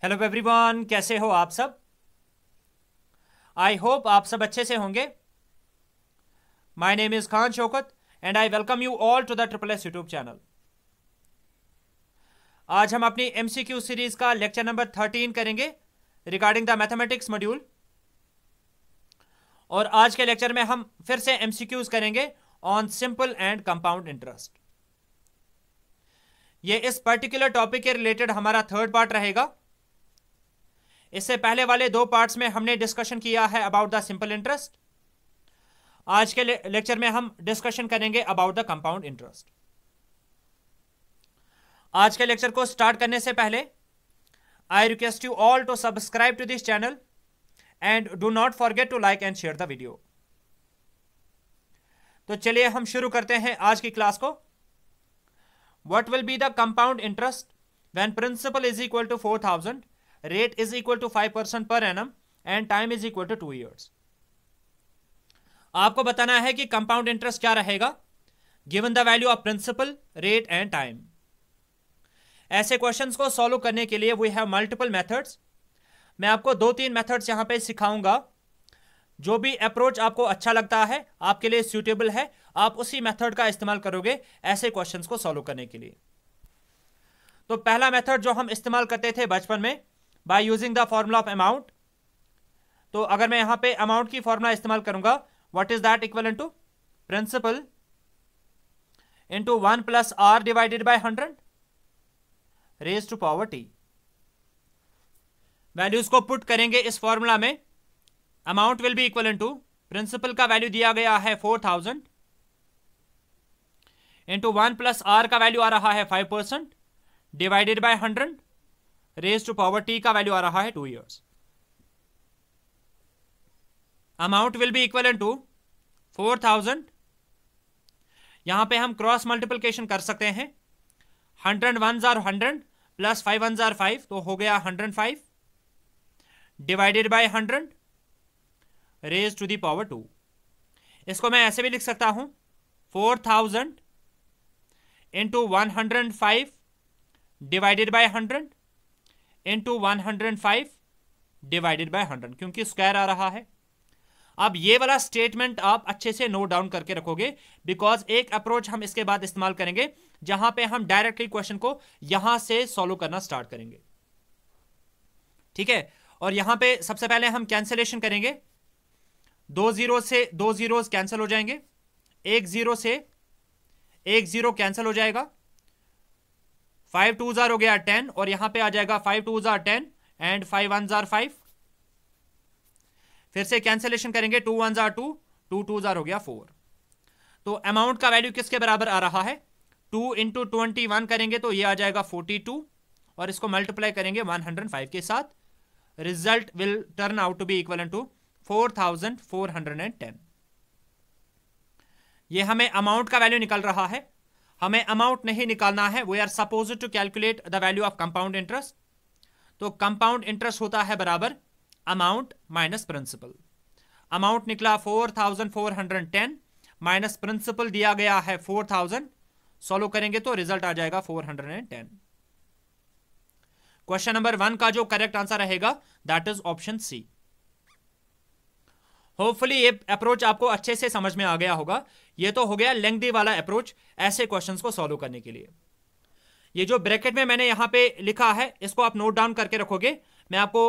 Hello everyone, कैसे हो आप सब। आई होप आप सब अच्छे से होंगे। My name is Khan Shaukat and I welcome you all to the triple S YouTube channel. आज हम अपनी एमसीक्यू सीरीज का लेक्चर नंबर 13 करेंगे रिगार्डिंग द मैथमेटिक्स मॉड्यूल। और आज के लेक्चर में हम फिर से एमसीक्यूज करेंगे on simple and compound interest. ये इस पर्टिकुलर टॉपिक के रिलेटेड हमारा थर्ड पार्ट रहेगा। इससे पहले वाले दो पार्ट्स में हमने डिस्कशन किया है अबाउट द सिंपल इंटरेस्ट। आज के लेक्चर में हम डिस्कशन करेंगे अबाउट द कंपाउंड इंटरेस्ट। आज के लेक्चर को स्टार्ट करने से पहले I request you all to subscribe to this channel and do not forget to like and share the video. तो चलिए हम शुरू करते हैं आज की क्लास को। What will be the compound interest when principal is equal to 4000, rate is equal to 5% per annum and time is equal to 2 years। आपको बताना है कि कंपाउंड इंटरेस्ट क्या रहेगा given the value of principal, rate and time. ऐसे questions को solve करने के लिए वी हैव मल्टीपल मेथड्स। मैं आपको 2-3 मेथड्स यहां पे सिखाऊंगा। जो भी अप्रोच आपको अच्छा लगता है, आपके लिए सूटेबल है, आप उसी मेथड का इस्तेमाल करोगे ऐसे क्वेश्चंस को सॉल्व करने के लिए। तो पहला मेथड जो हम इस्तेमाल करते थे बचपन में by using the formula of amount. तो अगर मैं यहां पे अमाउंट की फॉर्मूला इस्तेमाल करूंगा, what is that equal to principal into 1 plus R divided by 100 raise to power T. Values को पुट करेंगे इस फॉर्मूला में। Amount will be equal to principal का वैल्यू दिया गया है 4000 इंटू 1 प्लस आर का वैल्यू आ रहा है 5% divided by 100 raise to power T का वैल्यू आ रहा है 2 years। Amount will be equal to 4000। यहां पे हम क्रॉस मल्टीप्लिकेशन कर सकते हैं। 100 1s are 100 plus 5 1s are 5, तो हो गया 105 divided by 100 raise to the power 2। इसको मैं ऐसे भी लिख सकता हूं 4000 into 105 divided by 100 into 105 divided by 100, क्योंकि स्क्वायर आ रहा है। अब ये वाला स्टेटमेंट आप अच्छे से नोट डाउन करके रखोगे, बिकॉज एक अप्रोच हम इसके बाद इस्तेमाल करेंगे जहां पे हम डायरेक्टली क्वेश्चन को यहां से सॉल्व करना स्टार्ट करेंगे। ठीक है, और यहां पे सबसे पहले हम कैंसिलेशन करेंगे। 2 जीरो से 2 जीरोस कैंसिल हो जाएंगे, 1 जीरो से 1 जीरो कैंसिल हो जाएगा। 5 2s हो गया 10 और यहां पे आ जाएगा 5 2s 10 एंड 5 1s 5। फिर से कैंसिलेशन करेंगे, 2 1s 2, 2 2s हो गया 4। तो अमाउंट का वैल्यू किसके बराबर आ रहा है? 2 इंटू 21 करेंगे तो ये आ जाएगा 42 और इसको मल्टीप्लाई करेंगे 105 के साथ। Result will turn out to be equal to 4410। ये हमें अमाउंट का वैल्यू निकल रहा है। हमें अमाउंट नहीं निकालना है, we are suppose to calculate the value of compound interest. तो कंपाउंड इंटरेस्ट होता है बराबर अमाउंट माइनस प्रिंसिपल। अमाउंट निकला 4410 माइनस प्रिंसिपल दिया गया है 4000। सॉल्व करेंगे तो रिजल्ट आ जाएगा 410। क्वेश्चन नंबर 1 का जो करेक्ट आंसर रहेगा that is option C. Hopefully ये अप्रोच आपको अच्छे से समझ में आ गया होगा। ये तो हो गया लेंथी वाला अप्रोच ऐसे क्वेश्चंस को सॉल्व करने के लिए। ये जो ब्रैकेट में मैंने यहां पे लिखा है इसको आप नोट डाउन करके रखोगे। मैं आपको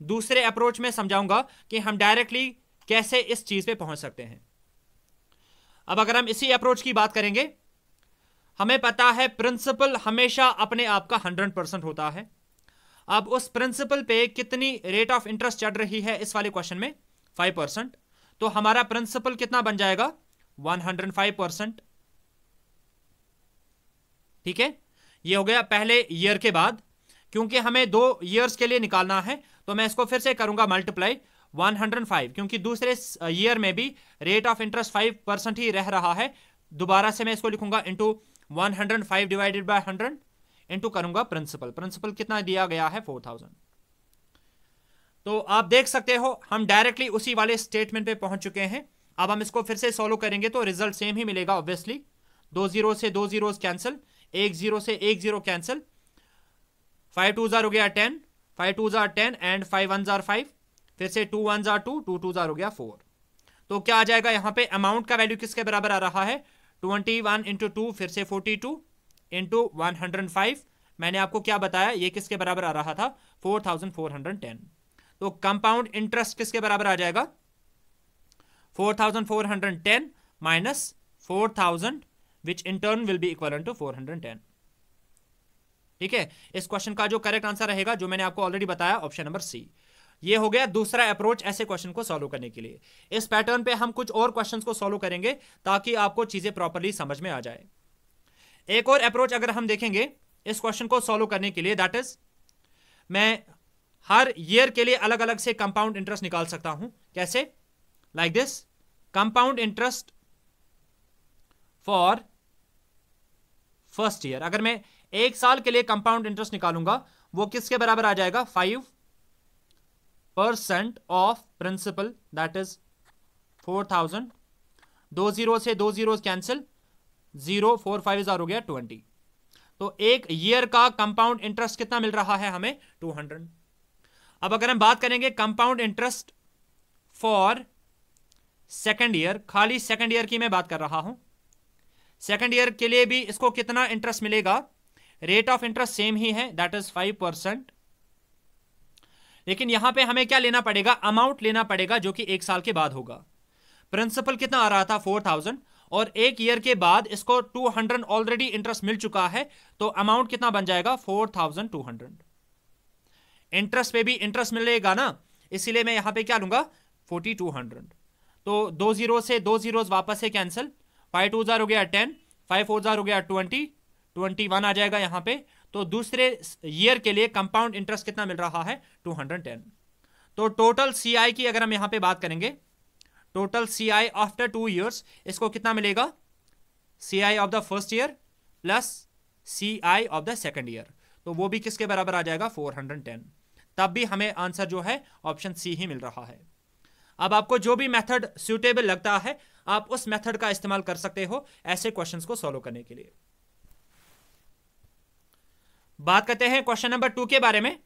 दूसरे अप्रोच में समझाऊंगा कि हम डायरेक्टली कैसे इस चीज पे पहुंच सकते हैं। अब अगर हम इसी अप्रोच की बात करेंगे, हमें पता है प्रिंसिपल हमेशा अपने आप का 100% होता है। अब उस प्रिंसिपल पे कितनी रेट ऑफ इंटरेस्ट चढ़ रही है इस वाले क्वेश्चन में 5%, तो हमारा प्रिंसिपल कितना बन जाएगा 105%। ठीक है, ये हो गया पहले ईयर के बाद। क्योंकि हमें 2 ईयर्स के लिए निकालना है तो मैं इसको फिर से करूंगा मल्टीप्लाई 105, क्योंकि दूसरे ईयर में भी रेट ऑफ इंटरेस्ट 5% ही रह रहा है। दोबारा से मैं इसको लिखूंगा इंटू 105 डिवाइडेड बाय 100 इंटू करूंगा प्रिंसिपल। प्रिंसिपल कितना दिया गया है 4000। तो आप देख सकते हो हम डायरेक्टली उसी वाले स्टेटमेंट पे पहुंच चुके हैं। अब हम इसको फिर से सॉल्व करेंगे तो रिजल्ट सेम ही मिलेगा ऑब्वियसली। 2 जीरो से 2 जीरोस कैंसिल, 1 जीरो से 1 जीरो कैंसिल, 5 2 हो गया 10, 5 2 जार 10 एंड 5 1 जार 5, फिर से 2 1 जार 2, 2 2 जार हो गया 4। तो क्या आ जाएगा यहाँ पे अमाउंट का वैल्यू किसके बराबर आ रहा है 21 इंटू 2 फिर से 42 इंटू 105। मैंने आपको क्या बताया ये किसके बराबर आ रहा था 4410। तो कंपाउंड इंटरेस्ट किसके बराबर आ जाएगा 4410 minus 4000 which in turn will be equal to 410। ठीक है, इस क्वेश्चन का जो करेक्ट आंसर रहेगा जो मैंने आपको ऑलरेडी बताया ऑप्शन नंबर सी। ये हो गया दूसरा अप्रोच ऐसे क्वेश्चन को सॉल्व करने के लिए। इस पैटर्न पे हम कुछ और क्वेश्चंस को सॉल्व करेंगे ताकि आपको चीजें प्रॉपर्ली समझ में आ जाए। एक और अप्रोच अगर हम देखेंगे इस क्वेश्चन को सॉल्व करने के लिए, दैट इज मैं हर ईयर के लिए अलग अलग से कंपाउंड इंटरेस्ट निकाल सकता हूं। कैसे? Like this, compound interest for first year. अगर मैं एक साल के लिए कंपाउंड इंटरेस्ट निकालूंगा वो किसके बराबर आ जाएगा 5% of principal, that is 4000। 2 zero से 2 जीरो कैंसिल, 0 4 5 हो गया 20। तो एक ईयर का कंपाउंड इंटरेस्ट कितना मिल रहा है हमें 200। अब अगर हम बात करेंगे compound interest for second year, खाली सेकेंड ईयर की मैं बात कर रहा हूं। सेकेंड ईयर के लिए भी इसको कितना इंटरेस्ट मिलेगा, रेट ऑफ इंटरेस्ट सेम ही है, दैट इज 5%। लेकिन यहां पे हमें क्या लेना पड़ेगा, अमाउंट लेना पड़ेगा जो कि एक साल के बाद होगा। प्रिंसिपल कितना आ रहा था 4000 और एक ईयर के बाद इसको 200 ऑलरेडी इंटरेस्ट मिल चुका है, तो अमाउंट कितना बन जाएगा 4200। इंटरेस्ट पे भी इंटरेस्ट मिलेगा ना, इसीलिए मैं यहां पे क्या लूंगा 4200। तो 2 जीरो से 2 जीरोस वापस से कैंसिल, 5 2 जार हो गया 10, 5 4 जार हो गया 20, 21 आ जाएगा यहां पे। तो दूसरे ईयर के लिए कंपाउंड इंटरेस्ट कितना मिल रहा है 210। तो टोटल सीआई की अगर हम यहां पे बात करेंगे, टोटल सीआई आफ्टर 2 इयर्स, इसको कितना मिलेगा CI of the first year plus CI of the second year, तो वो भी किसके बराबर आ जाएगा 410। तब भी हमें आंसर जो है ऑप्शन सी ही मिल रहा है। अब आपको जो भी मेथड सूटेबल लगता है आप उस मेथड का इस्तेमाल कर सकते हो ऐसे क्वेश्चंस को सॉल्व करने के लिए। बात करते हैं क्वेश्चन नंबर 2 के बारे में।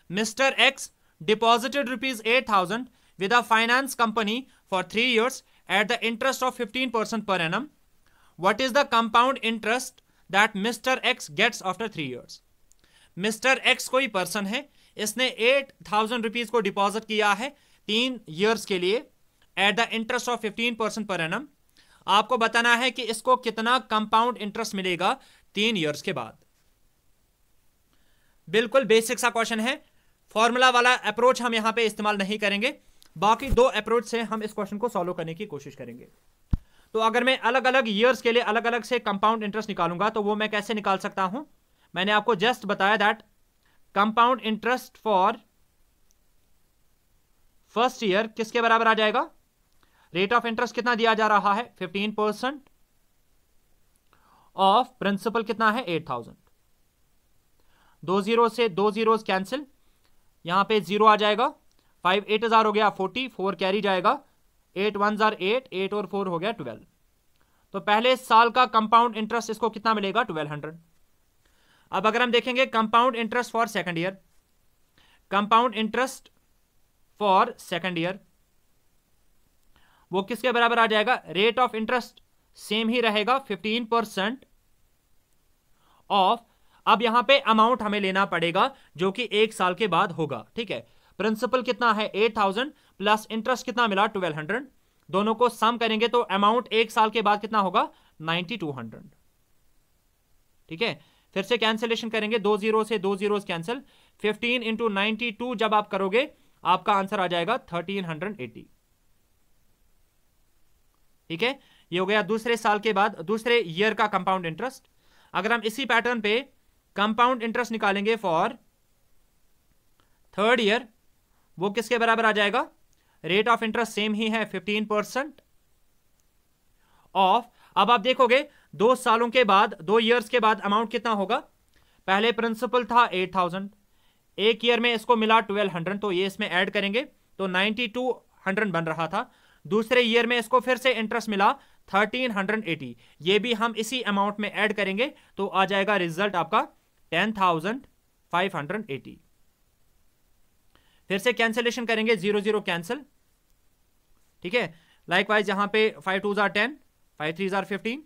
Mister x deposited ₹8,000 with a finance company for 3 years at the interest of 15% per annum. What is the compound interest that Mr. X gets after 3 years? Mr. X कोई पर्सन है, इसने 8,000 rupees को deposit किया है 3 years के लिए at the interest of 15% per annum. आपको बताना है कि इसको कितना कंपाउंड इंटरेस्ट मिलेगा 3 इयर्स के बाद। बिल्कुल बेसिक सा क्वेश्चन है, फॉर्मूला वाला अप्रोच हम यहां पे इस्तेमाल नहीं करेंगे, बाकी 2 अप्रोच से हम इस क्वेश्चन को सॉल्व करने की कोशिश करेंगे। तो अगर मैं अलग अलग ईयर्स के लिए अलग अलग से कंपाउंड इंटरेस्ट निकालूंगा तो वो मैं कैसे निकाल सकता हूं, मैंने आपको जस्ट बताया that compound interest for first year किसके बराबर आ जाएगा, रेट ऑफ इंटरेस्ट कितना दिया जा रहा है 15% ऑफ प्रिंसिपल कितना है 8,000। 2 जीरो से 2 जीरो कैंसिल, यहां पे 0 आ जाएगा, 5 8 हो गया 40, 4 कैरी जाएगा, 8 1 8, 8 और 4 हो गया 12। तो पहले साल का कंपाउंड इंटरेस्ट इसको कितना मिलेगा 1200। अब अगर हम देखेंगे compound interest for second year, compound interest for second year वो किसके बराबर आ जाएगा, रेट ऑफ इंटरेस्ट सेम ही रहेगा 15% ऑफ। अब यहां पे अमाउंट हमें लेना पड़ेगा जो कि 1 साल के बाद होगा। ठीक है, प्रिंसिपल कितना है 8,000 प्लस इंटरेस्ट कितना मिला 1200, दोनों को सम करेंगे तो अमाउंट 1 साल के बाद कितना होगा 9200। ठीक है, फिर से कैंसिलेशन करेंगे, 2 जीरो से 2 जीरो कैंसिल, 15 इंटू 92 जब आप करोगे आपका आंसर आ जाएगा 1380। ठीक है, ये हो गया दूसरे साल के बाद दूसरे ईयर का कंपाउंड इंटरेस्ट। अगर हम इसी पैटर्न पे कंपाउंड इंटरेस्ट निकालेंगे फॉर थर्ड ईयर, वो किसके बराबर आ जाएगा, रेट ऑफ इंटरेस्ट सेम ही है 15% ऑफ। अब आप देखोगे 2 सालों के बाद 2 इयर्स के बाद अमाउंट कितना होगा, पहले प्रिंसिपल था 8,000, एक ईयर में इसको मिला 1200, तो ये इसमें ऐड करेंगे तो 9200 बन रहा था। दूसरे ईयर में इसको फिर से इंटरेस्ट मिला 1380, ये भी हम इसी अमाउंट में ऐड करेंगे तो आ जाएगा रिजल्ट आपका 10,580। फिर से कैंसिलेशन करेंगे, 0 0 कैंसिल, ठीक है। लाइकवाइज यहां पे 5 2 जार 10, 5 3 जार 15।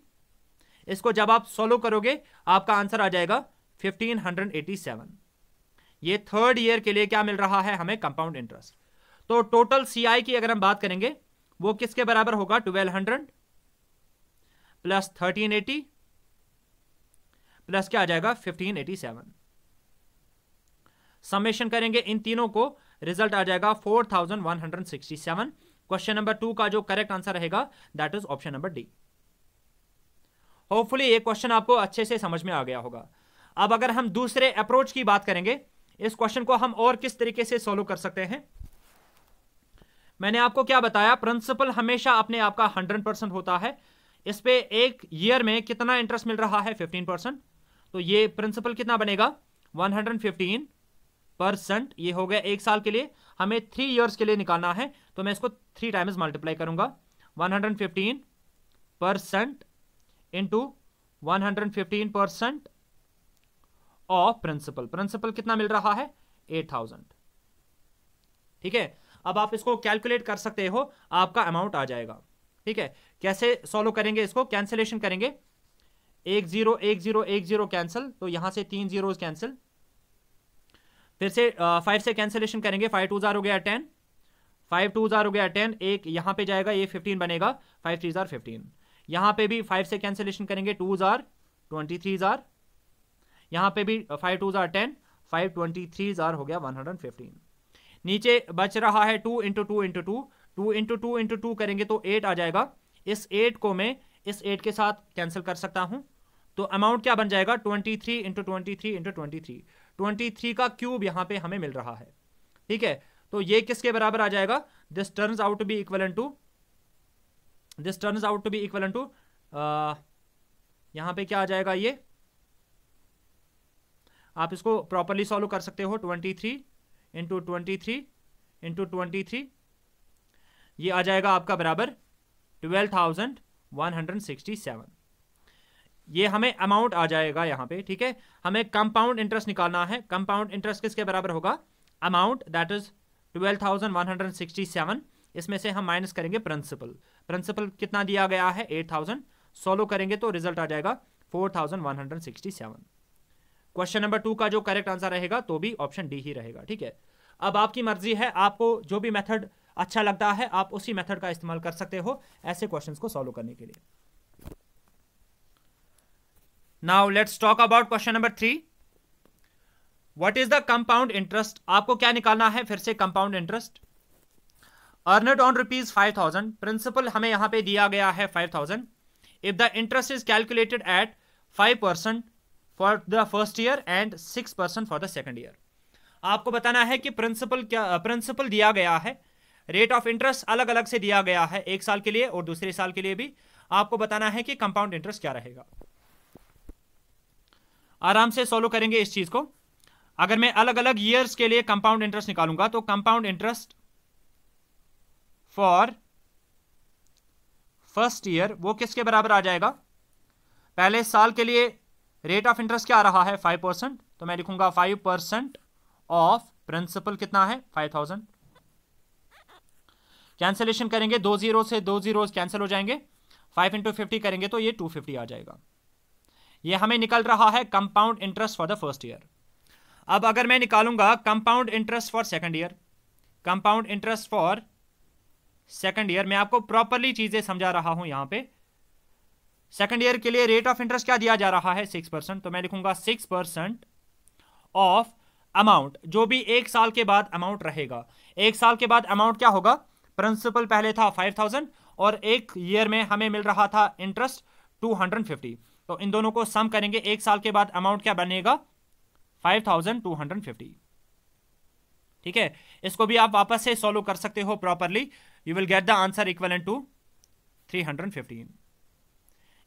इसको जब आप सॉल्व करोगे आपका आंसर आ जाएगा 1587। ये थर्ड ईयर के लिए क्या मिल रहा है हमें, कंपाउंड इंटरेस्ट। तो टोटल सीआई की अगर हम बात करेंगे वो किसके बराबर होगा, 1200 प्लस 1380 प्लस क्या आ जाएगा 1587। समेशन करेंगे इन तीनों को, रिजल्ट आ जाएगा 4167। क्वेश्चन नंबर 2 का जो करेक्ट आंसर रहेगा that is option number D. Hopefully ये क्वेश्चन आपको अच्छे से समझ में आ गया होगा। अब अगर हम दूसरे अप्रोच की बात करेंगे, इस क्वेश्चन को हम और किस तरीके से सॉल्व कर सकते हैं। मैंने आपको क्या बताया, प्रिंसिपल हमेशा अपने आप का 100% होता है। इस पे एक ईयर में कितना इंटरेस्ट मिल रहा है, 15%। तो ये प्रिंसिपल कितना बनेगा, 115%। ये हो गया एक साल के लिए, हमें 3 इयर्स के लिए निकालना है, तो मैं इसको 3 टाइम्स मल्टीप्लाई करूंगा। 115% इंटू 115% ऑफ प्रिंसिपल। प्रिंसिपल कितना मिल रहा है, 8000, ठीक है। अब आप इसको कैलकुलेट कर सकते हो, आपका अमाउंट आ जाएगा, ठीक है। कैसे सॉल्व करेंगे इसको, कैंसिलेशन करेंगे, 1 0 1 0 1 0 कैंसिल, तो यहां से 3 जीरोस कैंसिल। फिर से 5 से कैंसिलेशन करेंगे, 5 2 जार हो गया 10, 5 2 जार हो गया 10, एक यहां पे जाएगा, ये 15 बनेगा, 5 3 जार 15। यहां पे भी 5 से कैंसिलेशन करेंगे, 2 जार 23 जार, यहां पे भी 5 2 जार 10, 5 23 जार हो गया 115। नीचे बच रहा है 2 इंटू 2 इंटू 2, 2 इंटू 2 इंटू 2 करेंगे तो 8 आ जाएगा। इस 8 को मैं इस 8 के साथ कैंसिल कर सकता हूं, तो अमाउंट क्या बन जाएगा, 23 इंटू 23 इंटू 23। 23 का क्यूब यहां पे हमें मिल रहा है, ठीक है। तो ये किसके बराबर आ जाएगा, this turns out to be equivalent to यहां पे क्या आ जाएगा, ये आप इसको प्रॉपरली सॉल्व कर सकते हो, 23 इंटू 23 इंटू 23, ये आ जाएगा आपका बराबर 12,167। ये हमें अमाउंट आ जाएगा यहां पे, ठीक है। हमें कंपाउंड इंटरेस्ट निकालना है। कंपाउंड इंटरेस्ट किसके बराबर होगा, अमाउंट दैट इज 12,167। इसमें से हम माइनस करेंगे प्रिंसिपल। प्रिंसिपल कितना दिया गया है, 8000। सॉल्व करेंगे तो रिजल्ट आ जाएगा 4167। क्वेश्चन नंबर 2 का जो करेक्ट आंसर रहेगा तो भी ऑप्शन डी ही रहेगा, ठीक है। अब आपकी मर्जी है, आपको जो भी मेथड अच्छा लगता है आप उसी मेथड का इस्तेमाल कर सकते हो ऐसे क्वेश्चंस को सॉल्व करने के लिए। Now let's talk about question number 3। What is the compound interest. आपको क्या निकालना है, फिर से compound interest. Earned on ₹5000, principal हमें यहां पे दिया गया है 5000। If the interest is calculated at 5% for the first year and 6% for the second year. आपको बताना है कि प्रिंसिपल दिया गया है, रेट ऑफ इंटरेस्ट अलग अलग से दिया गया है, एक साल के लिए और दूसरे साल के लिए भी। आपको बताना है कि कंपाउंड इंटरेस्ट क्या रहेगा। आराम से सॉल्व करेंगे इस चीज को। अगर मैं अलग अलग ईयर्स के लिए कंपाउंड इंटरेस्ट निकालूंगा तो compound interest for first year वो किसके बराबर आ जाएगा, पहले साल के लिए रेट ऑफ इंटरेस्ट क्या आ रहा है, 5%, तो मैं लिखूंगा 5% ऑफ प्रिंसिपल कितना है, 5000। कैंसिलेशन करेंगे, 2 जीरो से 2 जीरोस कैंसिल हो जाएंगे, 5 इंटू 50 करेंगे तो ये 250 आ जाएगा। ये हमें निकल रहा है compound interest for the first year. अब अगर मैं निकालूंगा compound interest for second year, compound interest for second year, मैं आपको प्रॉपरली चीजें समझा रहा हूं यहां पे। सेकंड ईयर के लिए रेट ऑफ इंटरेस्ट क्या दिया जा रहा है, 6%, तो मैं लिखूंगा 6% ऑफ अमाउंट, जो भी एक साल के बाद अमाउंट रहेगा। एक साल के बाद अमाउंट क्या होगा, प्रिंसिपल पहले था 5000 और एक ईयर में हमें मिल रहा था इंटरेस्ट 250, तो इन दोनों को सम करेंगे, एक साल के बाद अमाउंट क्या बनेगा, 5250, ठीक है। इसको भी आप वापस से सॉल्व कर सकते हो properly, you will get the answer equivalent to 315।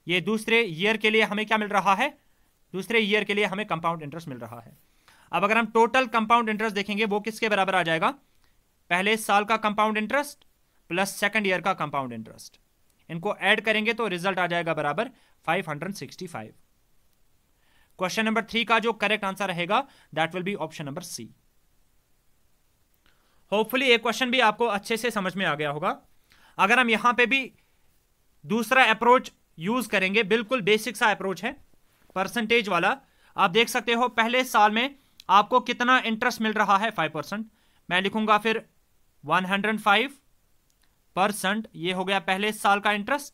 ये दूसरे ईयर के लिए हमें क्या मिल रहा है, दूसरे ईयर के लिए हमें कंपाउंड इंटरेस्ट मिल रहा है। अब अगर हम टोटल कंपाउंड इंटरेस्ट देखेंगे वो किसके बराबर आ जाएगा, पहले साल का compound interest plus second year का कंपाउंड इंटरेस्ट, इनको ऐड करेंगे तो रिजल्ट आ जाएगा बराबर 565। क्वेश्चन नंबर 3 का जो करेक्ट आंसर रहेगा that will be option number C. Hopefully ये क्वेश्चन भी आपको अच्छे से समझ में आ गया होगा। अगर हम यहां पे भी दूसरा अप्रोच यूज करेंगे, बिल्कुल बेसिक सा अप्रोच है, परसेंटेज वाला। आप देख सकते हो पहले साल में आपको कितना इंटरेस्ट मिल रहा है, 5%। मैं लिखूंगा फिर 105%, ये हो गया पहले साल का इंटरेस्ट।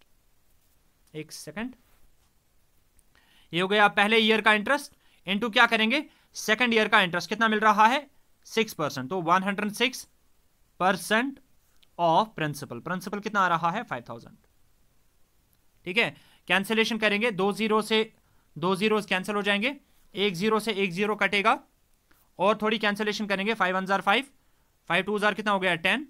एक सेकंड, ये हो गया पहले ईयर का इंटरेस्ट, इनटू क्या करेंगे, सेकंड ईयर का इंटरेस्ट कितना मिल रहा है, 6%। तो 106% ऑफ प्रिंसिपल। प्रिंसिपल कितना आ रहा है, 5000। ठीक है, कैंसिलेशन करेंगे, 2 जीरो से 2 जीरो कैंसिल हो जाएंगे, 1 जीरो से 1 जीरो कटेगा, और थोड़ी कैंसिलेशन करेंगे, 5 1 जार 5, 5 2 जार कितना हो गया 10,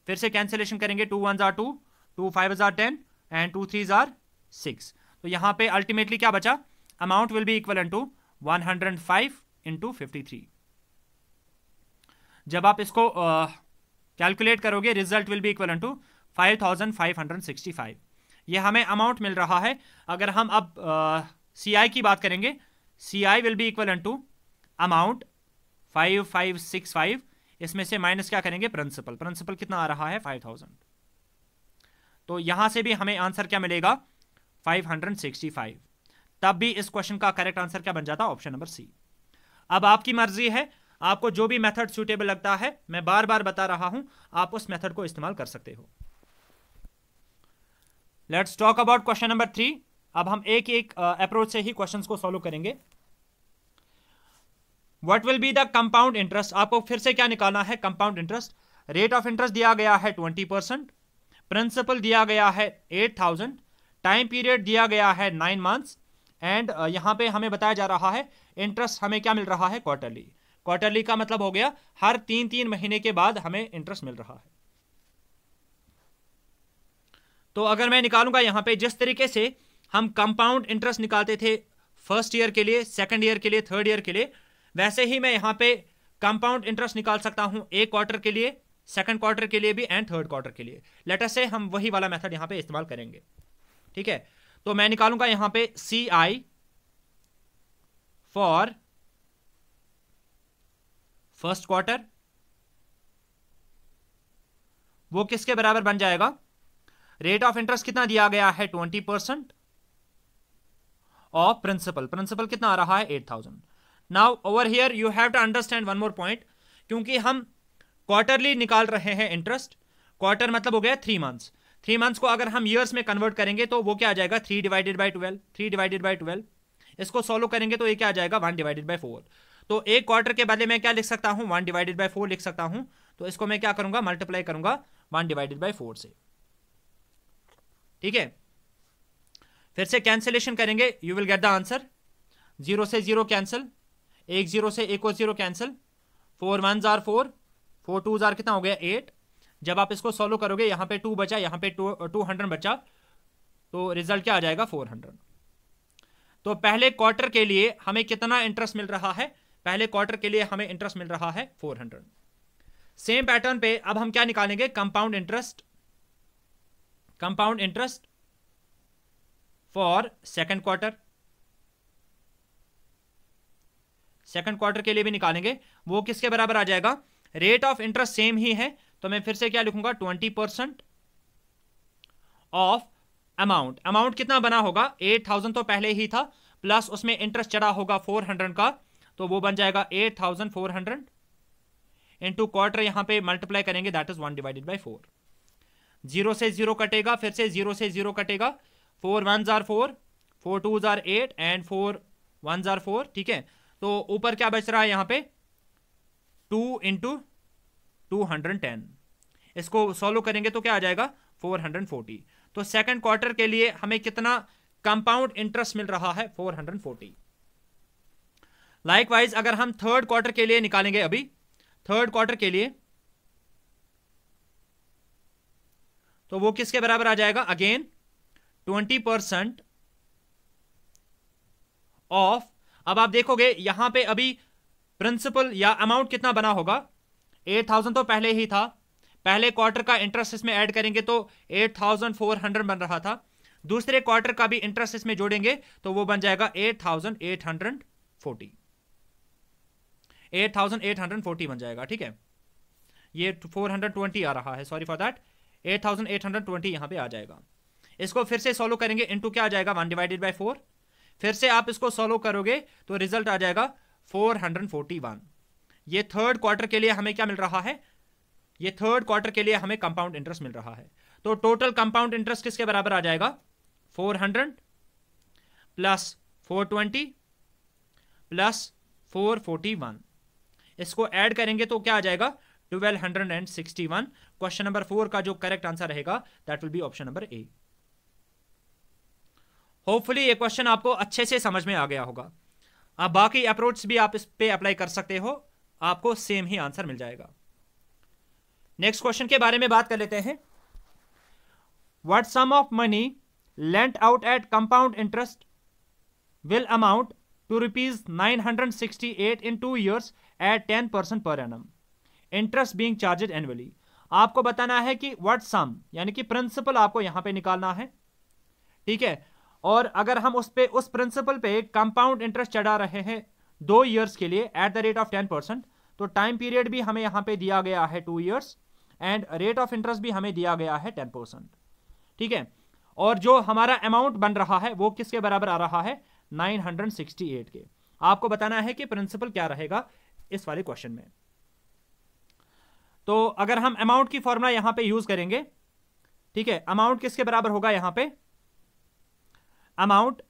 फिर से कैंसिलेशन करेंगे, 2 1 जार 2, 2 5 जार 10 एंड 2 3 जार 6। तो यहां पे अल्टीमेटली क्या बचा, amount will be equal to 105 into 53। जब आप इसको कैलकुलेट करोगे, result will be equal to 5565। ये हमें अमाउंट मिल रहा है। अगर हम अब CI की बात करेंगे, CI will be equal to amount 5565, इसमें से माइनस क्या करेंगे, प्रिंसिपल। प्रिंसिपल कितना आ रहा है, 5000। तो यहां से भी हमें आंसर क्या मिलेगा, 565। तब भी इस क्वेश्चन का करेक्ट आंसर क्या बन जाता, ऑप्शन नंबर सी। अब आपकी मर्जी है, आपको जो भी मेथड सूटेबल लगता है, मैं बार बार बता रहा हूं, आप उस मेथड को इस्तेमाल कर सकते हो। Let's talk about question number 3। अब हम एक एक अप्रोच से ही क्वेश्चंस को सॉल्व करेंगे। What will be the compound interest. आपको फिर से क्या निकालना है, compound interest. Rate of interest दिया गया है 20%, प्रिंसिपल दिया गया है 8000, टाइम पीरियड दिया गया है 9 मंथ्स, एंड यहां पे हमें बताया जा रहा है इंटरेस्ट हमें क्या मिल रहा है, क्वार्टरली। क्वार्टरली का मतलब हो गया हर 3-3 महीने के बाद हमें इंटरेस्ट मिल रहा है। तो अगर मैं निकालूंगा यहां पे, जिस तरीके से हम कंपाउंड इंटरेस्ट निकालते थे फर्स्ट ईयर के लिए, सेकंड ईयर के लिए, थर्ड ईयर के लिए, वैसे ही मैं यहां पे कंपाउंड इंटरेस्ट निकाल सकता हूं एक क्वार्टर के लिए, सेकंड क्वार्टर के लिए भी, एंड थर्ड क्वार्टर के लिए। लेट अस से हम वही वाला मेथड यहां पे इस्तेमाल करेंगे। ठीक है, तो मैं निकालूंगा यहां पे CI फॉर फर्स्ट क्वार्टर, वो किसके बराबर बन जाएगा, रेट ऑफ इंटरेस्ट कितना दिया गया है, 20% ऑफ प्रिंसिपल। प्रिंसिपल कितना आ रहा है, 8000। Now over here you have to understand one more point, क्योंकि हम क्वार्टरली निकाल रहे हैं इंटरेस्ट, क्वार्टर मतलब हो गया 3 मंथ्स। 3 मंथ्स को अगर हम ईयर्स में कन्वर्ट करेंगे तो वो क्या आ जाएगा, 3 डिवाइडेड बाई 12, 3 डिवाइडेड बाई 12। इसको सॉल्व करेंगे तो ये क्या आ जाएगा, 1 डिवाइडेड बाई 4। तो एक क्वार्टर के बदले में क्या लिख सकता हूं, 1 डिवाइडेड बाई 4 लिख सकता हूं। तो इसको मैं क्या करूंगा, मल्टीप्लाई करूंगा 1 डिवाइडेड बाई 4 से। ठीक है, फिर से कैंसिलेशन करेंगे, you will get the answer. 0 से 0 कैंसिल, 1 0 से 1 और 0 कैंसिल, 4 1 जार 4, 4 2 जार कितना हो गया 8। जब आप इसको सॉल्व करोगे, यहां पे 2 बचा, यहां पे 200 बचा, तो रिजल्ट क्या आ जाएगा, 400। तो पहले क्वार्टर के लिए हमें कितना इंटरेस्ट मिल रहा है, पहले क्वार्टर के लिए हमें इंटरेस्ट मिल रहा है 400। सेम पैटर्न पे अब हम क्या निकालेंगे, compound interest. Compound interest for second quarter, second quarter के लिए भी निकालेंगे, वो किसके बराबर आ जाएगा, रेट ऑफ इंटरेस्ट सेम ही है, तो मैं फिर से क्या लिखूंगा, 20% ऑफ अमाउंट। अमाउंट कितना बना होगा, 8000 तो पहले ही था, प्लस उसमें इंटरेस्ट चढ़ा होगा 400 का, तो वो बन जाएगा 8400 इंटू क्वार्टर, यहां पे मल्टीप्लाई करेंगे, दैट इज 1 डिवाइडेड बाई 4। 0 से 0 कटेगा, फिर से 0 से 0 कटेगा, 4 1 जार 4, 4 2 जार 8 एंड 4 1 जार 4। ठीक है, तो ऊपर क्या बच रहा है यहां पे, 2 इंटू 210। इसको सॉल्व करेंगे तो क्या आ जाएगा, 440। तो सेकंड क्वार्टर के लिए हमें कितना कंपाउंड इंटरेस्ट मिल रहा है, 440। लाइकवाइज अगर हम थर्ड क्वार्टर के लिए निकालेंगे, अभी थर्ड क्वार्टर के लिए, तो वो किसके बराबर आ जाएगा, अगेन 20% ऑफ। अब आप देखोगे यहां पे अभी प्रिंसिपल या अमाउंट कितना बना होगा, 8000 तो पहले ही था, पहले क्वार्टर का इंटरेस्ट इसमें ऐड करेंगे तो 8400 बन रहा था, दूसरे क्वार्टर का भी इंटरेस्ट इसमें जोड़ेंगे तो वो बन जाएगा 8840 बन जाएगा। ठीक है, ये 420 आ रहा है, सॉरी फॉर दैट, 8820 यहाँ पे आ जाएगा। इसको फिर से सॉल्व करेंगे, इनटू क्या आ जाएगा 1 डिवाइडेड बाय 4, फिर से आप इसको सॉल्व करोगे तो रिजल्ट आ जाएगा 441। ये थर्ड क्वार्टर के लिए हमें क्या मिल रहा है, ये थर्ड क्वार्टर के लिए हमें कंपाउंड इंटरेस्ट मिल रहा है। तो टोटल कंपाउंड इंटरेस्ट किसके बराबर आ जाएगा, 400 प्लस 420 प्लस 441, इसको ऐड करेंगे तो क्या आ जाएगा 1261। क्वेश्चन नंबर 4 का जो करेक्ट आंसर रहेगा that will be option number A. Hopefully ये क्वेश्चन आपको अच्छे से समझ में आ गया होगा। आप बाकी अप्रोच भी आप इस पे अप्लाई कर सकते हो, आपको सेम ही आंसर मिल जाएगा। नेक्स्ट क्वेश्चन के बारे में बात कर लेते हैं। What sum of money lent out at compound interest will amount to ₹968 in 2 years at 10% per annum, interest being charged annually. आपको बताना है कि व्हाट सम यानी कि प्रिंसिपल आपको यहां पे निकालना है, ठीक है। और अगर हम उस प्रिंसिपल पे कंपाउंड इंटरेस्ट चढ़ा रहे हैं 2 ईयर्स के लिए एट द रेट ऑफ 10%, तो टाइम पीरियड भी हमें यहां पे दिया गया है 2 years and rate of interest भी हमें दिया गया है 10%, ठीक है। और जो हमारा अमाउंट बन रहा है वो किसके बराबर आ रहा है 968 के। आपको बताना है कि प्रिंसिपल क्या रहेगा इस वाले क्वेश्चन में। तो अगर हम अमाउंट की फॉर्मूला यहां पे यूज करेंगे, ठीक है, अमाउंट किसके बराबर होगा यहां पे, amount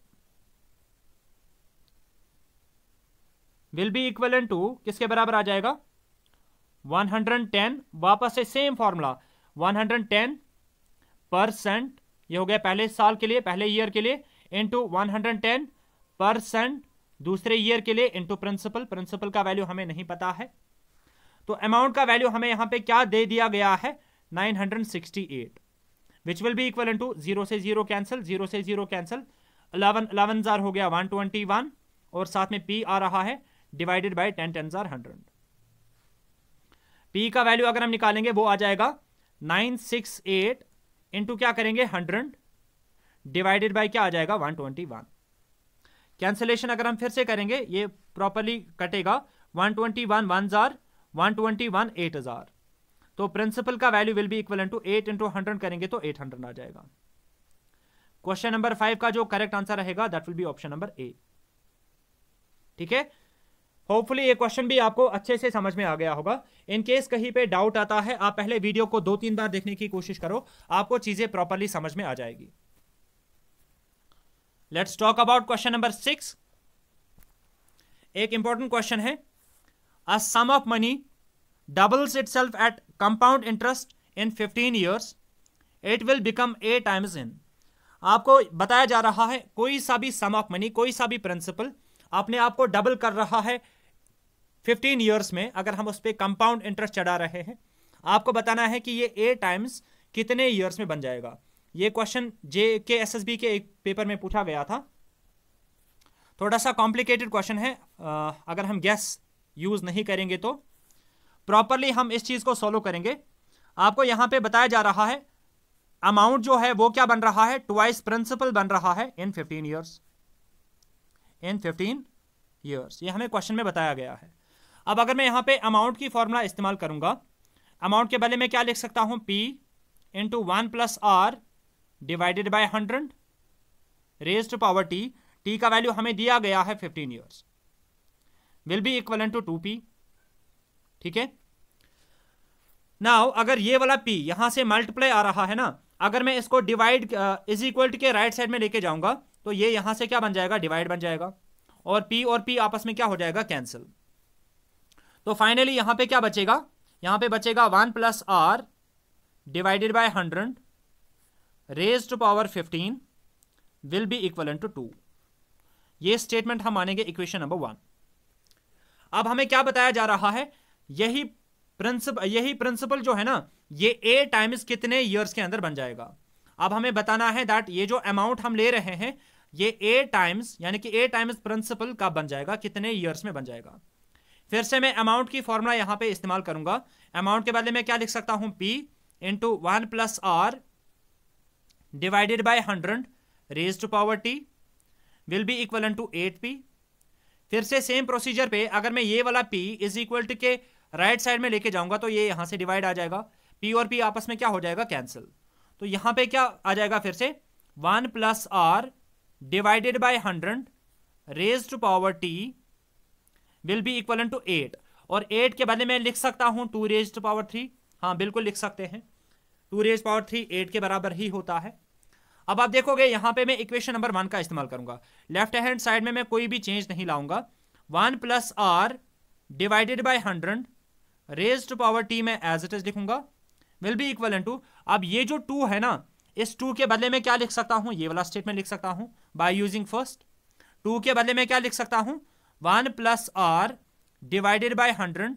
will be equal to किसके बराबर आ जाएगा 110, वापस से सेम फॉर्मूला 110%, ये हो गया पहले साल के लिए, पहले ईयर के लिए, इंटू 110% दूसरे ईयर के लिए, इंटू प्रिंसिपल। प्रिंसिपल का वैल्यू हमें नहीं पता है, तो अमाउंट का वैल्यू हमें यहां पे क्या दे दिया गया है 968, which will be equal to 0 से 0 कैंसिल, 0 से 0 कैंसिल, 11 हो गया 121, और साथ में P आ रहा है डिवाइडेड बाय 10 10 100। P का वैल्यू अगर हम निकालेंगे वो आ जाएगा 968 इंटू क्या करेंगे 100 डिवाइडेड बाय क्या आ जाएगा 121। कैंसिलेशन अगर हम फिर से करेंगे ये प्रॉपरली कटेगा, 121 1000, 121 8000। तो प्रिंसिपल का value will be equal to 8 into 100 करेंगे तो 800 आ जाएगा। क्वेश्चन नंबर 5 का जो करेक्ट आंसर रहेगा that will be option number A, ठीक है। होपफुली ये क्वेश्चन भी आपको अच्छे से समझ में आ गया होगा। इन केस कहीं पे डाउट आता है, आप पहले वीडियो को 2-3 बार देखने की कोशिश करो, आपको चीजें प्रॉपरली समझ में आ जाएगी। Let's talk about question number 6। एक इंपॉर्टेंट क्वेश्चन है, a sum of money doubles itself at compound interest in 15 years, it will become 8 times in. आपको बताया जा रहा है कोई सा भी सम ऑफ मनी, कोई सा भी प्रिंसिपल अपने आप को डबल कर रहा है 15 years में, अगर हम उस पर कंपाउंड इंटरेस्ट चढ़ा रहे हैं, आपको बताना है कि ये 8 times कितने ईयर्स में बन जाएगा। ये क्वेश्चन JKSSB के एक पेपर में पूछा गया था, थोड़ा सा कॉम्प्लिकेटेड क्वेश्चन है। अगर हम गैस यूज नहीं करेंगे तो प्रॉपरली हम इस चीज को सॉल्व करेंगे। आपको यहां पे बताया जा रहा है अमाउंट जो है वो क्या बन रहा है, ट्वाइस प्रिंसिपल बन रहा है इन 15 years, इन 15 years, ये हमें क्वेश्चन में बताया गया है। अब अगर मैं यहां पे अमाउंट की फॉर्मूला इस्तेमाल करूंगा, अमाउंट के बदले में क्या लिख सकता हूं, P into 1 plus R divided by 100 raise to power T। T का वैल्यू हमें दिया गया है 15 years, will be equal to 2P, ठीक है। नाउ अगर ये वाला P यहां से मल्टीप्लाई आ रहा है ना, अगर मैं इसको डिवाइड इज इक्वल टू के राइट साइड में लेके जाऊंगा तो ये यहां से क्या बन जाएगा, डिवाइड बन जाएगा, और P आपस में क्या हो जाएगा, कैंसिल। तो फाइनली यहां पे क्या बचेगा, यहां पे बचेगा 1 plus R divided by 100 raise to power 15 will be equal to 2। ये स्टेटमेंट हम मानेंगे इक्वेशन नंबर 1। अब हमें क्या बताया जा रहा है, यही प्रिंसिपल जो है ना, ये 8 times कितने ईयर्स के अंदर बन जाएगा। अब हमें बताना है दैट ये जो अमाउंट हम ले रहे हैं ये 8 times यानी कि 8 times प्रिंसिपल का बन जाएगा, कितने ईयर्स में बन जाएगा। फिर से मैं अमाउंट की फॉर्मूला यहां पे इस्तेमाल करूंगा। अमाउंट के बदले में क्या लिख सकता हूं, P into 1 plus R divided by 100 raise to power T will be equal to 8P। फिर से सेम प्रोसीजर पे अगर मैं ये वाला P इज इक्वल टू के राइट साइड में लेके जाऊंगा तो ये यहां से डिवाइड आ जाएगा, p और p आपस में क्या हो जाएगा, कैंसिल। तो यहां पे क्या आ जाएगा फिर से 1 plus R divided by 100 raise to power t will be equal to 8, और 8 के बदले में लिख सकता हूं 2 रेज टू पावर 3, हाँ बिल्कुल लिख सकते हैं, 2 रेज पावर 3 8 के बराबर ही होता है। अब आप देखोगे यहां पे मैं इक्वेशन नंबर 1 का इस्तेमाल करूंगा, लेफ्ट हैंड साइड में मैं कोई भी चेंज नहीं लाऊंगा, 1 plus R divided by 100 raise to power t में एज इट इज लिखूंगा विल बी इक्वल टू, अब ये जो 2 है ना, इस 2 के बदले में क्या लिख सकता हूं, ये वाला स्टेटमेंट लिख सकता हूं बाय यूजिंग फर्स्ट। 2 के बदले में क्या लिख सकता हूं, 1 plus R divided by 100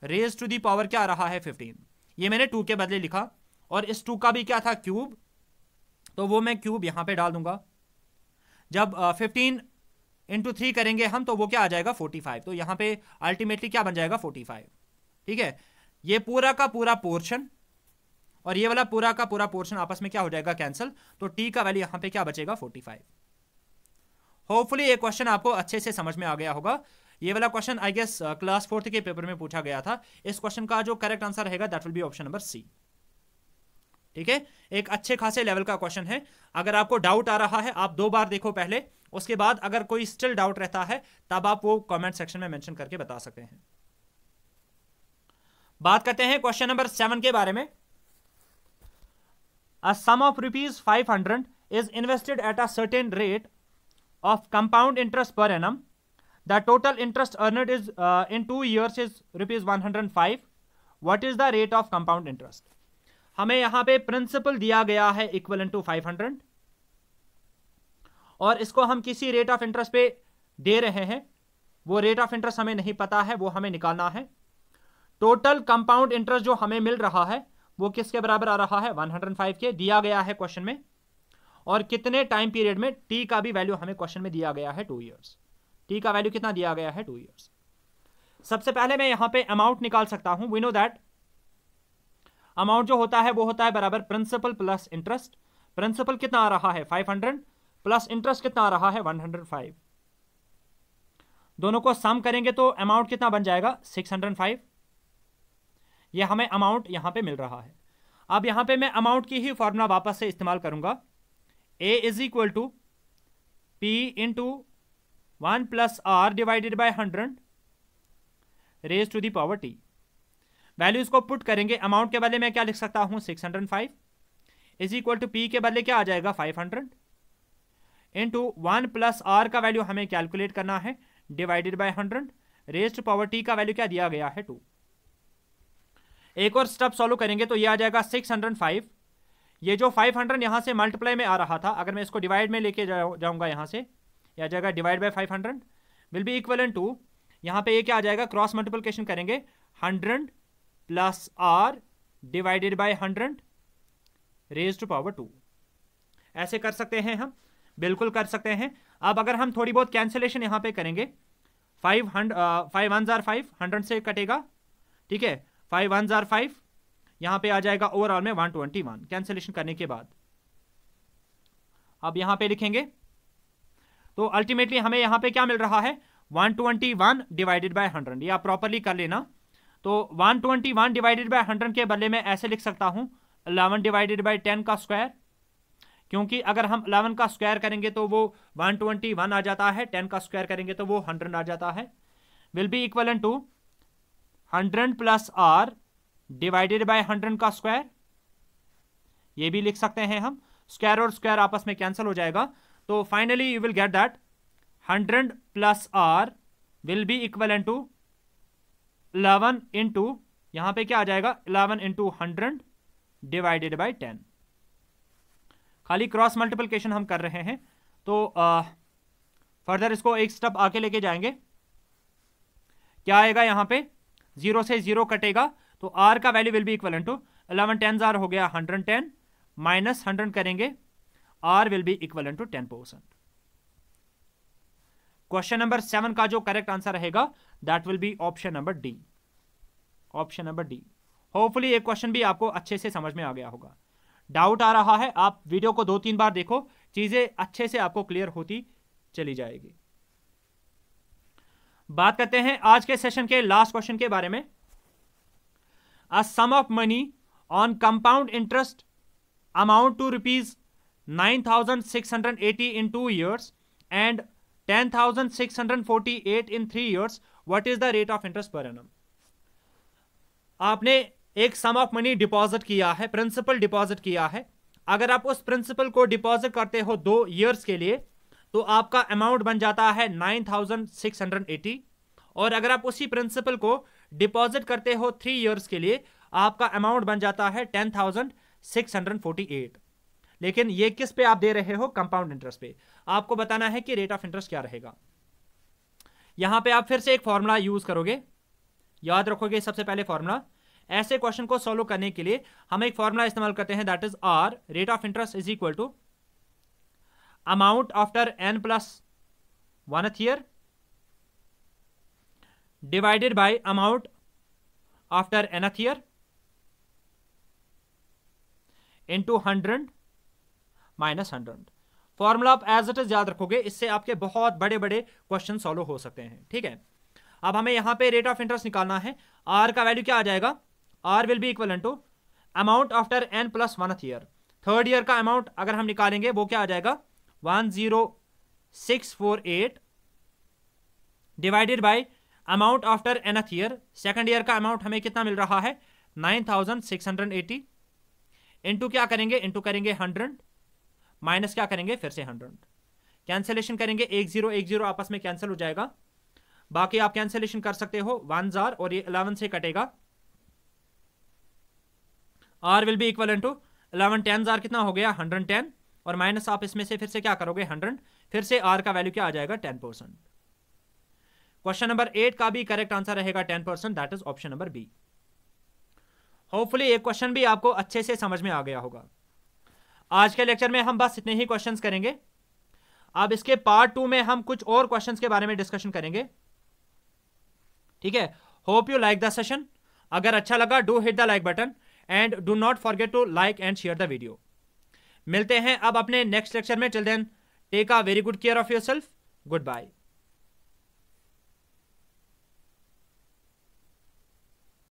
raise to the power क्या आ रहा है 15, ये मैंने 2 के बदले लिखा, और इस 2 का भी क्या था, क्यूब, तो वो मैं क्यूब यहां पे डाल दूंगा। जब 15 इंटू 3 करेंगे हम तो वो क्या आ जाएगा 45, तो यहां पे अल्टीमेटली क्या बन जाएगा 45, ठीक है। ये पूरा का पूरा पोर्शन और ये वाला पूरा का पूरा पोर्शन आपस में क्या हो जाएगा, कैंसिल, तो टी का वैल्यू यहां पे क्या बचेगा 45। होपफुली ये क्वेश्चन आपको अच्छे से समझ में आ गया होगा। ये वाला question I guess class 4th के पेपर में पूछा गया था। इस क्वेश्चन का जो करेक्ट आंसर रहेगा that will be option number C, ठीक है। एक अच्छे खासे लेवल का क्वेश्चन है। अगर आपको डाउट आ रहा है आप 2 बार देखो पहले, उसके बाद अगर कोई स्टिल डाउट रहता है तब आप वो कमेंट सेक्शन में मेंशन करके बता सकते हैं। बात करते हैं क्वेश्चन नंबर 7 के बारे में। A sum of rupees 500 is invested at a certain rate of compound interest per annum. The total interest earned is in 2 years is rupees 105. What is the rate of compound interest? हमें यहां पे principal दिया गया है equal to 500 और इसको हम किसी रेट ऑफ इंटरेस्ट पे दे रहे हैं। वो रेट ऑफ इंटरेस्ट हमें नहीं पता है, वो हमें निकालना है। टोटल कंपाउंड इंटरेस्ट जो हमें मिल रहा है वो किसके बराबर आ रहा है, 105 के दिया गया है क्वेश्चन में, और कितने टाइम पीरियड में, टी का भी वैल्यू हमें क्वेश्चन में दिया गया है 2 इयर्स। टी का वैल्यू कितना दिया गया है 2 इयर्स। सबसे पहले मैं यहां पे अमाउंट निकाल सकता हूं। वी नो दैट अमाउंट जो होता है वो होता है बराबर प्रिंसिपल प्लस इंटरेस्ट। प्रिंसिपल कितना आ रहा है 500 प्लस इंटरेस्ट कितना आ रहा है 105। दोनों को सम करेंगे तो अमाउंट कितना बन जाएगा 605। ये हमें अमाउंट यहां पे मिल रहा है। अब यहां पे मैं अमाउंट की ही फॉर्मूला वापस से इस्तेमाल करूंगा, A is equal to P into 1 plus R divided by 100 raise to the power T. Values को पुट करेंगे, अमाउंट के बदले मैं क्या लिख सकता हूं 605 इज इक्वल टू पी के बदले क्या आ जाएगा 500 इंटू 1 प्लस आर का वैल्यू हमें कैलकुलेट करना है divided by 100 raise to power T का वैल्यू क्या दिया गया है 2। एक और स्टेप सॉल्व करेंगे तो ये आ जाएगा 605। ये जो 500 यहां से मल्टीप्लाई में आ रहा था, अगर मैं इसको डिवाइड में लेके जाऊंगा यहां से, ये आ जाएगा divide by 500 will be equal to, यहां पे ये क्या आ जाएगा, क्रॉस मल्टीप्लिकेशन करेंगे 100 plus R divided by 100 raise to power 2। ऐसे कर सकते हैं हम, बिल्कुल कर सकते हैं। अब अगर हम थोड़ी बहुत कैंसिलेशन यहां पे करेंगे, 5 1 जार 5 100 से कटेगा, ठीक है, 5 1 जार 5, यहां पे आ जाएगा ओवरऑल में 121 कैंसिलेशन करने के बाद। अब यहां पे लिखेंगे तो अल्टीमेटली हमें यहां पे क्या मिल रहा है 121 डिवाइडेड बाय 100। ये आप प्रॉपरली कर लेना। तो 121 डिवाइडेड बाय 100 के बदले में ऐसे लिख सकता हूं 11 डिवाइडेड बाय 10 का स्क्वायर, क्योंकि अगर हम 11 का स्क्वायर करेंगे तो वो 121 आ जाता है, 10 का स्क्वायर करेंगे तो वो 100 आ जाता है। Will be equal to 100 plus R divided by 100 का स्क्वायर, ये भी लिख सकते हैं हम, स्क्वायर और स्क्वायर आपस में कैंसिल हो जाएगा। तो finally you will get that 100 plus R will be equal to 11 into, यहां पे क्या आ जाएगा 11 इंटू 100 डिवाइडेड बाय 10। खाली क्रॉस मल्टीप्लिकेशन हम कर रहे हैं, तो फर्दर इसको एक स्टेप आके लेके जाएंगे। क्या आएगा यहां पे 0 से 0 कटेगा, तो आर का value will be equal to 11 10 R हो गया 110 माइनस 100 करेंगे, R will be equal to 10%। Question number 7 का जो करेक्ट आंसर रहेगा that will be option number D. Option number D. Hopefully ये क्वेश्चन भी आपको अच्छे से समझ में आ गया होगा। डाउट आ रहा है आप वीडियो को 2-3 बार देखो, चीजें अच्छे से आपको क्लियर होती चली जाएगी। बात करते हैं आज के सेशन के लास्ट क्वेश्चन के बारे में। a sum of money on compound interest amount to rupees 9,680 in 2 years and 10,648 in 3 years, what is the rate of interest per annum? आपने एक सम ऑफ मनी डिपॉजिट किया है, प्रिंसिपल डिपॉजिट किया है। अगर आप उस प्रिंसिपल को डिपॉजिट करते हो 2 इयर्स के लिए तो आपका अमाउंट बन जाता है 9,680, और अगर आप उसी प्रिंसिपल को डिपॉजिट करते हो 3 इयर्स के लिए आपका अमाउंट बन जाता है 10,648। लेकिन ये किस पे आप दे रहे हो? कंपाउंड इंटरेस्ट पे। आपको बताना है कि रेट ऑफ इंटरेस्ट क्या रहेगा। यहां पे आप फिर से एक फॉर्मूला यूज करोगे, याद रखोगे सबसे पहले फॉर्मूला। ऐसे क्वेश्चन को सॉल्व करने के लिए हम एक फॉर्मूला इस्तेमाल करते हैं, that is R, rate of interest is equal to amount after n+1th year divided by amount after nth year into 100 minus 100। Formula आप एज इट इज याद रखोगे, इससे आपके बहुत बड़े बड़े क्वेश्चन सॉल्व हो सकते हैं। ठीक है, अब हमें यहां पे रेट ऑफ इंटरेस्ट निकालना है। आर का वैल्यू क्या आ जाएगा? R will be equal to amount after n+1th year. Third year का अमाउंट अगर हम निकालेंगे वो क्या आ जाएगा? 10648 divided by amount after nth year. Second year का अमाउंट हमें कितना मिल रहा है? 9,680 इंटू क्या करेंगे? इंटू करेंगे 100 माइनस क्या करेंगे? फिर से 100। कैंसिलेशन करेंगे, 1 0 1 0 आपस में कैंसिल हो जाएगा। बाकी आप कैंसिलेशन कर सकते हो 1 जार और ये 11 से कटेगा। R will be equal to 11 10 जार कितना हो गया? 110, और माइनस आप इसमें से फिर से क्या करोगे? 100। फिर से आर का वैल्यू क्या आ जाएगा? 10%। क्वेश्चन नंबर 8 का भी करेक्ट आंसर रहेगा 10%, that is option number B. Hopefully ये क्वेश्चन भी आपको अच्छे से समझ में आ गया होगा। आज के लेक्चर में हम बस इतने ही क्वेश्चंस करेंगे। अब इसके पार्ट 2 में हम कुछ और क्वेश्चंस के बारे में डिस्कशन करेंगे। ठीक है, hope you like the session. अगर अच्छा लगा do hit the like button and do not forget to like and share the video. मिलते हैं अब अपने नेक्स्ट लेक्चर में। Till then take a very good care of yourself. Good bye.